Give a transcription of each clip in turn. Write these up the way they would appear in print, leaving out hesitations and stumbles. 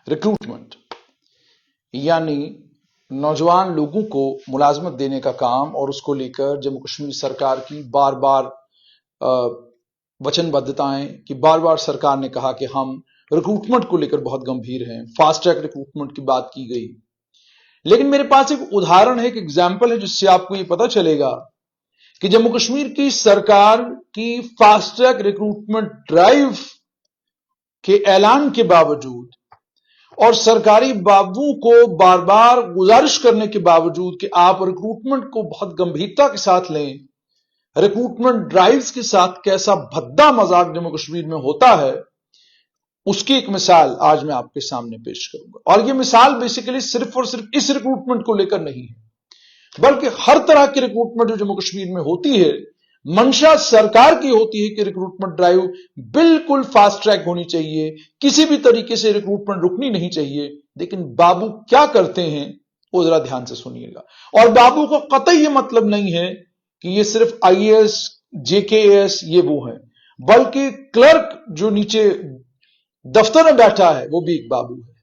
Recruitment यानी नौजवान लोगों को मुलाजमत देने का काम और उसको लेकर जम्मू कश्मीर सरकार की बार बार वचनबद्धताएं कि बार बार सरकार ने कहा कि हम रिक्रूटमेंट को लेकर बहुत गंभीर हैं, फास्ट ट्रैक रिक्रूटमेंट की बात की गई। लेकिन मेरे पास एक उदाहरण है, एक एग्जाम्पल है जिससे आपको ये पता चलेगा कि जम्मू कश्मीर की सरकार की फास्ट ट्रैक रिक्रूटमेंट ड्राइव के ऐलान के बावजूद और सरकारी बाबुओं को बार बार गुजारिश करने के बावजूद कि आप रिक्रूटमेंट को बहुत गंभीरता के साथ लें, रिक्रूटमेंट ड्राइव्स के साथ कैसा भद्दा मजाक जम्मू कश्मीर में होता है, उसकी एक मिसाल आज मैं आपके सामने पेश करूंगा। और यह मिसाल बेसिकली सिर्फ और सिर्फ इस रिक्रूटमेंट को लेकर नहीं है, बल्कि हर तरह की रिक्रूटमेंट जो जम्मू कश्मीर में होती है, मंशा सरकार की होती है कि रिक्रूटमेंट ड्राइव बिल्कुल फास्ट ट्रैक होनी चाहिए, किसी भी तरीके से रिक्रूटमेंट रुकनी नहीं चाहिए। लेकिन बाबू क्या करते हैं वो जरा ध्यान से सुनिएगा। और बाबू को कतई ये मतलब नहीं है कि ये सिर्फ आईएएस जेकेएस ये वो है, बल्कि क्लर्क जो नीचे दफ्तर में बैठा है वो भी एक बाबू है,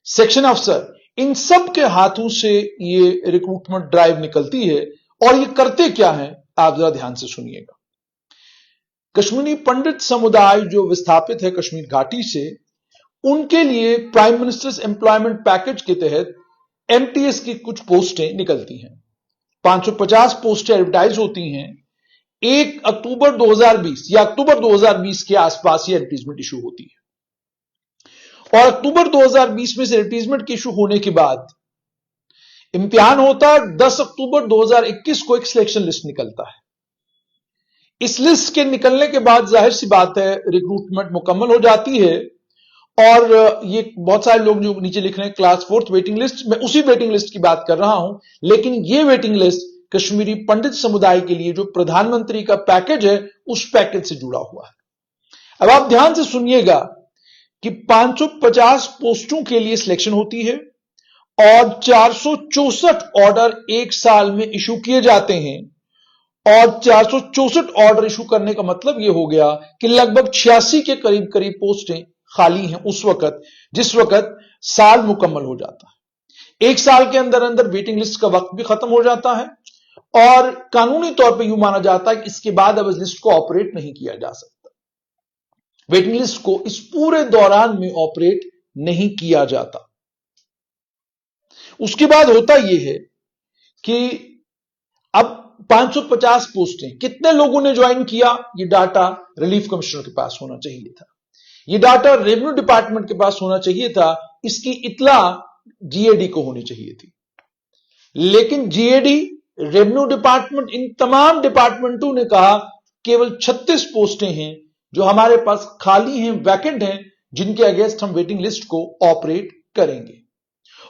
सेक्शन अफसर, इन सब के हाथों से ये रिक्रूटमेंट ड्राइव निकलती है। और ये करते क्या है आप जरा ध्यान से सुनिएगा। कश्मीरी पंडित समुदाय जो विस्थापित है कश्मीर घाटी से, उनके लिए प्राइम मिनिस्टर्स एम्प्लॉयमेंट पैकेज के तहत एमटीएस की कुछ पोस्टें निकलती हैं। 550 पोस्टें एडवर्टाइज होती हैं। 1 अक्टूबर 2020 या अक्टूबर 2020 के आसपास ये एडवर्टीजमेंट इशू होती है। और अक्टूबर 2020 में से एडवर्टीजमेंट की इशू होने के बाद इम्तिहान होता है। 10 अक्टूबर 2021 को एक सिलेक्शन लिस्ट निकलता है। इस लिस्ट के निकलने के बाद जाहिर सी बात है रिक्रूटमेंट मुकम्मल हो जाती है। और ये बहुत सारे लोग जो नीचे लिख रहे हैं क्लास 4th वेटिंग लिस्ट, मैं उसी वेटिंग लिस्ट की बात कर रहा हूं। लेकिन ये वेटिंग लिस्ट कश्मीरी पंडित समुदाय के लिए जो प्रधानमंत्री का पैकेज है उस पैकेज से जुड़ा हुआ है। अब आप ध्यान से सुनिएगा कि 550 पोस्टों के लिए सिलेक्शन होती है और 464 ऑर्डर एक साल में इशू किए जाते हैं। और 464 ऑर्डर इशू करने का मतलब यह हो गया कि लगभग 86 के करीब करीब पोस्टें खाली हैं उस वक्त, जिस वक्त साल मुकम्मल हो जाता है। एक साल के अंदर अंदर वेटिंग लिस्ट का वक्त भी खत्म हो जाता है और कानूनी तौर पर यह माना जाता है कि इसके बाद अब इस लिस्ट को ऑपरेट नहीं किया जा सकता। वेटिंग लिस्ट को इस पूरे दौरान में ऑपरेट नहीं किया जाता। उसके बाद होता यह है कि अब 550 पोस्टें कितने लोगों ने ज्वाइन किया, यह डाटा रिलीफ कमिश्नर के पास होना चाहिए था, यह डाटा रेवेन्यू डिपार्टमेंट के पास होना चाहिए था, इसकी इत्ला जीएडी को होनी चाहिए थी। लेकिन जीएडी, रेवेन्यू डिपार्टमेंट, इन तमाम डिपार्टमेंटों ने कहा केवल 36 पोस्टें हैं जो हमारे पास खाली हैं, वैकेंट हैं, जिनके अगेंस्ट हम वेटिंग लिस्ट को ऑपरेट करेंगे।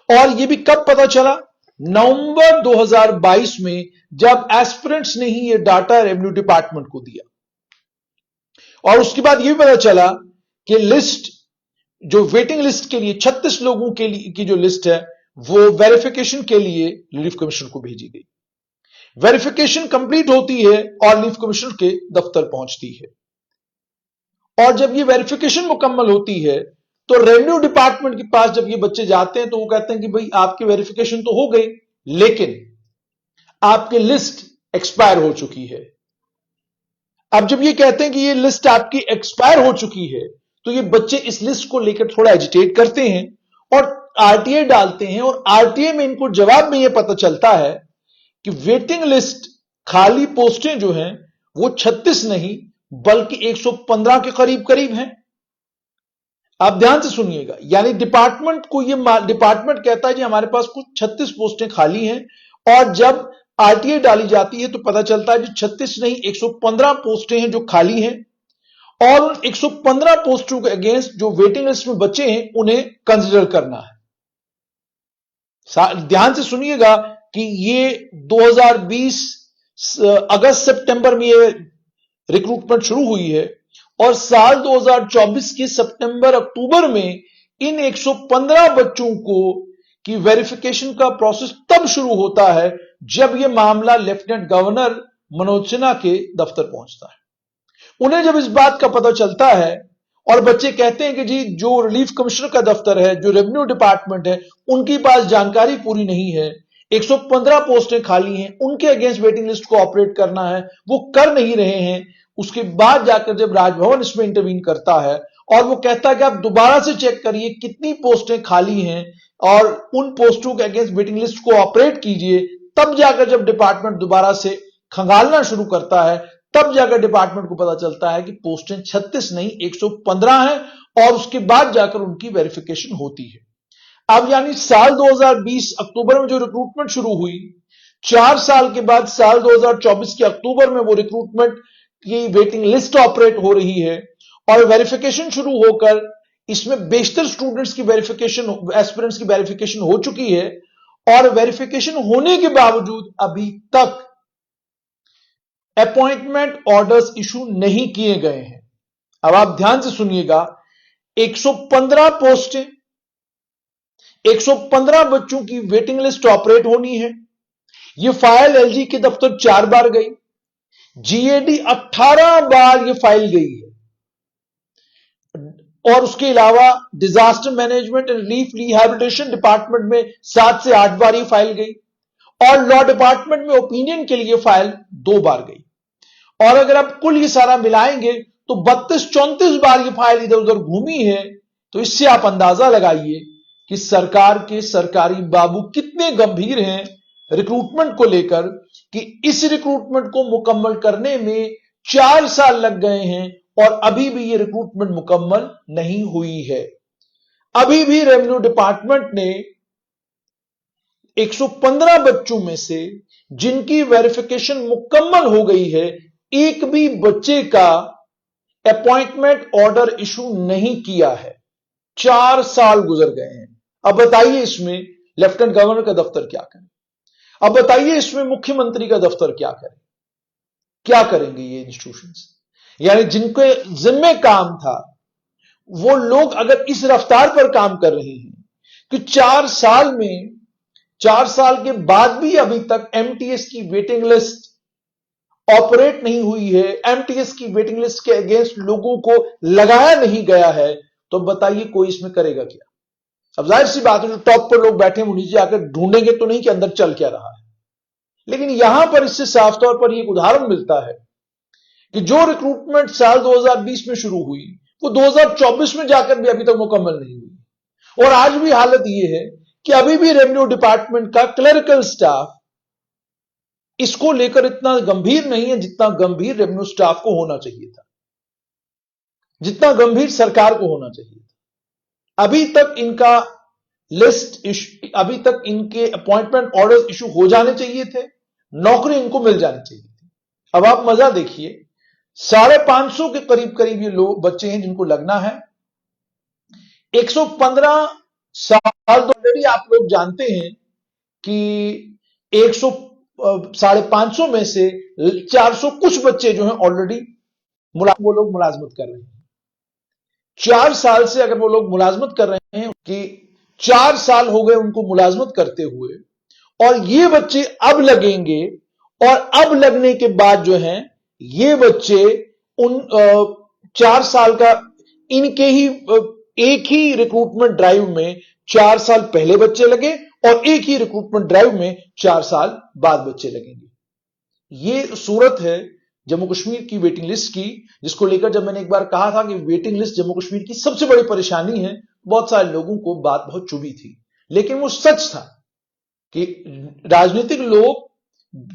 और यह भी कब पता चला? नवंबर 2022 में, जब एस्पिरेंट्स ने ही यह डाटा रेवेन्यू डिपार्टमेंट को दिया। और उसके बाद यह भी पता चला कि लिस्ट जो वेटिंग लिस्ट के लिए 36 लोगों के लिए की जो लिस्ट है वो वेरिफिकेशन के लिए रिलीफ कमिश्नर को भेजी गई। वेरिफिकेशन कंप्लीट होती है और रिलीफ कमिश्नर के दफ्तर पहुंचती है। और जब ये वेरिफिकेशन मुकम्मल होती है तो रेवेन्यू डिपार्टमेंट के पास जब ये बच्चे जाते हैं तो वो कहते हैं कि भाई आपकी वेरिफिकेशन तो हो गई, लेकिन आपकी लिस्ट एक्सपायर हो चुकी है। अब जब ये कहते हैं कि ये लिस्ट आपकी एक्सपायर हो चुकी है तो ये बच्चे इस लिस्ट को लेकर थोड़ा एजिटेट करते हैं और आरटीए डालते हैं। और आरटीए में इनको जवाब में यह पता चलता है कि वेटिंग लिस्ट खाली पोस्टें जो हैं वो 36 नहीं बल्कि 115 के करीब करीब हैं। आप ध्यान से सुनिएगा, यानी डिपार्टमेंट को ये डिपार्टमेंट कहता है कि हमारे पास कुछ 36 पोस्टें खाली हैं, और जब आरटीए डाली जाती है तो पता चलता है कि 36 नहीं 115 पोस्टें हैं जो खाली हैं। और उन 115 पोस्टों के अगेंस्ट जो वेटिंग लिस्ट में बच्चे हैं उन्हें कंसिडर करना है। ध्यान से सुनिएगा कि ये 2020 अगस्त सितंबर में ये रिक्रूटमेंट शुरू हुई है और साल 2024 के सितंबर अक्टूबर में इन 115 बच्चों को की वेरिफिकेशन का प्रोसेस तब शुरू होता है जब यह मामला लेफ्टिनेंट गवर्नर मनोज सिन्हा के दफ्तर पहुंचता है। उन्हें जब इस बात का पता चलता है और बच्चे कहते हैं कि जी जो रिलीफ कमिश्नर का दफ्तर है, जो रेवेन्यू डिपार्टमेंट है, उनके पास जानकारी पूरी नहीं है, 115 पोस्टें खाली हैं, उनके अगेंस्ट वेटिंग लिस्ट को ऑपरेट करना है, वो कर नहीं रहे हैं। उसके बाद जाकर जब राजभवन इसमें इंटरवीन करता है और वो कहता है कि आप दोबारा से चेक करिए कितनी पोस्टें खाली हैं और उन पोस्टों के अगेंस्ट वेटिंग लिस्ट को ऑपरेट कीजिए, तब जाकर जब डिपार्टमेंट दोबारा से खंगालना शुरू करता है, तब जाकर डिपार्टमेंट को पता चलता है कि पोस्टें 36 नहीं 115 हैं और उसके बाद जाकर उनकी वेरिफिकेशन होती है। अब यानी साल 2020 अक्टूबर में जो रिक्रूटमेंट शुरू हुई, 4 साल के बाद साल 2024 के अक्टूबर में वो रिक्रूटमेंट की वेटिंग लिस्ट ऑपरेट हो रही है और वेरिफिकेशन शुरू होकर इसमें बेशतर स्टूडेंट्स की वेरिफिकेशन, एस्पिरेंट्स की वेरिफिकेशन हो चुकी है और वेरिफिकेशन होने के बावजूद अभी तक अपॉइंटमेंट ऑर्डर्स इशू नहीं किए गए हैं। अब आप ध्यान से सुनिएगा, 115 पोस्टें, 115 बच्चों की वेटिंग लिस्ट ऑपरेट होनी है। यह फाइल एलजी के दफ्तर 4 बार गई, जीएडी 18 बार यह फाइल गई है और उसके अलावा disaster management and relief rehabilitation department में 7 से 8 बार यह फाइल गई और लॉ डिपार्टमेंट में ओपिनियन के लिए फाइल 2 बार गई। और अगर आप कुल ये सारा मिलाएंगे तो 32-34 बार ये फाइल इधर उधर घूमी है। तो इससे आप अंदाजा लगाइए कि सरकार के सरकारी बाबू कितने गंभीर हैं रिक्रूटमेंट को लेकर कि इस रिक्रूटमेंट को मुकम्मल करने में 4 साल लग गए हैं और अभी भी ये रिक्रूटमेंट मुकम्मल नहीं हुई है। अभी भी रेवेन्यू डिपार्टमेंट ने 115 बच्चों में से जिनकी वेरिफिकेशन मुकम्मल हो गई है, एक भी बच्चे का अपॉइंटमेंट ऑर्डर इशू नहीं किया है। 4 साल गुजर गए हैं। अब बताइए इसमें लेफ्टिनेंट गवर्नर का दफ्तर क्या करे? अब बताइए इसमें मुख्यमंत्री का दफ्तर क्या करे? क्या करेंगे ये इंस्टीट्यूशंस? यानी जिनके जिम्मे काम था वो लोग अगर इस रफ्तार पर काम कर रहे हैं कि 4 साल में, 4 साल के बाद भी अभी तक एमटीएस की वेटिंग लिस्ट ऑपरेट नहीं हुई है, एमटीएस की वेटिंग लिस्ट के अगेंस्ट लोगों को लगाया नहीं गया है, तो बताइए कोई इसमें करेगा क्या? अब जाहिर सी बात है जो टॉप पर लोग बैठे हैं वो नीचे आकर ढूंढेंगे तो नहीं कि अंदर चल क्या रहा है। लेकिन यहां पर इससे साफ तौर पर एक उदाहरण मिलता है कि जो रिक्रूटमेंट साल 2020 में शुरू हुई वो 2024 में जाकर भी अभी तक मुकम्मल नहीं हुई और आज भी हालत यह है कि अभी भी रेवेन्यू डिपार्टमेंट का क्लरिकल स्टाफ इसको लेकर इतना गंभीर नहीं है जितना गंभीर रेवेन्यू स्टाफ को होना चाहिए था, जितना गंभीर सरकार को होना चाहिए था। अभी तक इनका लिस्ट अभी तक इनके अपॉइंटमेंट ऑर्डर्स इशू हो जाने चाहिए थे, नौकरी इनको मिल जानी चाहिए थी। अब आप मजा देखिए, 550 के करीब करीब ये लोग बच्चे हैं जिनको लगना है। 115 साल तो ऑलरेडी आप लोग जानते हैं कि 550 में से 400 कुछ बच्चे जो हैं ऑलरेडी वो लोग मुलाजमत कर रहे हैं। 4 साल से अगर वो लोग मुलाजमत कर रहे हैं कि 4 साल हो गए उनको मुलाजमत करते हुए और ये बच्चे अब लगेंगे और अब लगने के बाद जो हैं ये बच्चे उन 4 साल का इनके ही एक ही रिक्रूटमेंट ड्राइव में 4 साल पहले बच्चे लगे और एक ही रिक्रूटमेंट ड्राइव में 4 साल बाद बच्चे लगेंगे। ये सूरत है जम्मू कश्मीर की वेटिंग लिस्ट की, जिसको लेकर जब मैंने एक बार कहा था कि वेटिंग लिस्ट जम्मू कश्मीर की सबसे बड़ी परेशानी है, बहुत सारे लोगों को बात बहुत चुभी थी, लेकिन वो सच था कि राजनीतिक लोग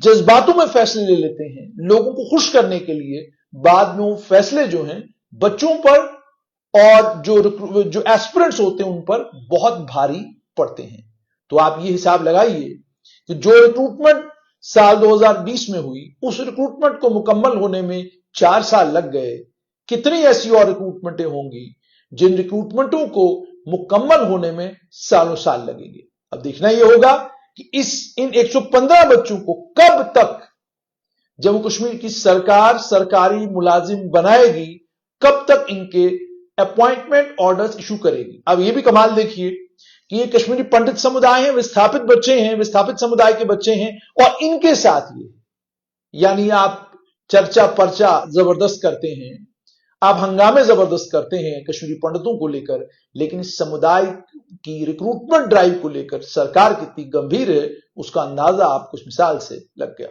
जज्बातों में फैसले ले लेते हैं लोगों को खुश करने के लिए, बाद में वो फैसले जो हैं बच्चों पर और जो एस्पिरेंट्स होते हैं उन पर बहुत भारी पड़ते हैं। तो आप ये हिसाब लगाइए कि जो रिक्रूटमेंट साल 2020 में हुई उस रिक्रूटमेंट को मुकम्मल होने में 4 साल लग गए। कितनी ऐसी और रिक्रूटमेंटें होंगी जिन रिक्रूटमेंटों को मुकम्मल होने में सालों साल लगेंगे। अब देखना यह होगा कि इन 115 बच्चों को कब तक जम्मू कश्मीर की सरकार सरकारी मुलाजिम बनाएगी, कब तक इनके अपॉइंटमेंट ऑर्डर्स इशू करेगी। अब यह भी कमाल देखिए कि ये कश्मीरी पंडित समुदाय हैं, विस्थापित बच्चे हैं, विस्थापित समुदाय के बच्चे हैं और इनके साथ ये यानी आप चर्चा पर्चा जबरदस्त करते हैं, आप हंगामे जबरदस्त करते हैं कश्मीरी पंडितों को लेकर, लेकिन इस समुदाय की रिक्रूटमेंट ड्राइव को लेकर सरकार कितनी गंभीर है उसका अंदाजा आपको इस मिसाल से लग गया।